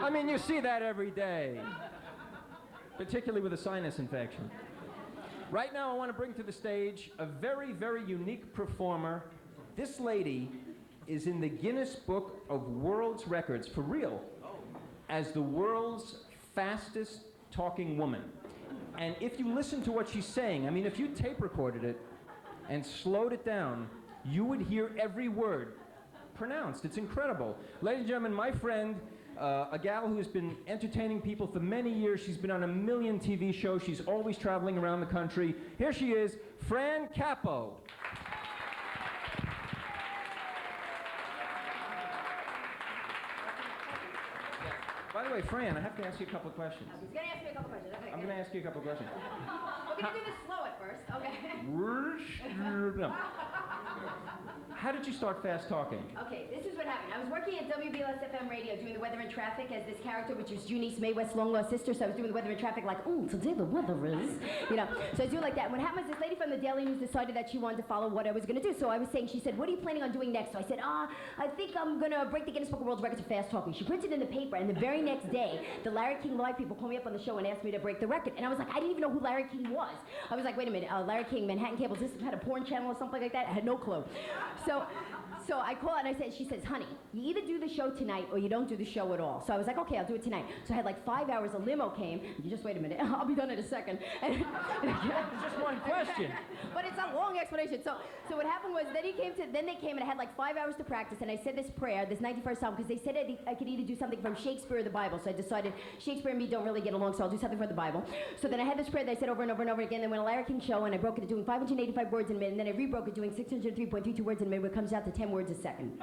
I mean, you see that every day, particularly with a sinus infection. Right now, I want to bring to the stage a very, very unique performer. This lady is in the Guinness Book of World Records, for real, as the world's fastest talking woman. And if you listen to what she's saying, I mean, if you tape recorded it and slowed it down, you would hear every word pronounced. It's incredible. Ladies and gentlemen, my friend, a gal who's been entertaining people for many years. She's been on a million TV shows. She's always traveling around the country. Here she is, Fran Capo. By the way, Fran, I have to ask you a couple of questions. He's going to ask me a couple questions. Okay, I'm going to ask you a couple of questions. We're going to do this slow at first, okay? No. How did you start fast talking? Okay, this is what happened. I was working at WBLS FM radio doing the weather and traffic as this character, which was Junice Mae West's long-lost sister, so I was doing the weather and traffic like, ooh, today the weather is, you know. So I was doing like that. And what happened was this lady from the Daily News decided that she wanted to follow what I was going to do. So I was saying, she said, what are you planning on doing next? So I said, I think I'm going to break the Guinness Book of World Records for fast talking. She printed it in the paper, and the very next day, the Larry King Live people called me up on the show and asked me to break the record. And I was like, I didn't even know who Larry King was. I was like, wait a minute, Larry King, Manhattan Cable, this had a porn channel or something like that? I had no clue. So I called and I said, she says, honey, you either do the show tonight or you don't do the show at all. So I was like, okay, I'll do it tonight. So I had like 5 hours, a limo came. You just wait a minute, I'll be done in a second. It's just one question. But it's a long explanation. So what happened was, then they came and I had like 5 hours to practice, and I said this prayer, this 91st Psalm, because they said I could either do something from Shakespeare or the Bible. So I decided Shakespeare and me don't really get along, so I'll do something from the Bible. So then I had this prayer that I said over and over and over again. Then went a Larry King show, and I broke it to doing 585 words in a minute, and then I rebroke it doing 603.32 words in a minute, which comes out to 10 words a second.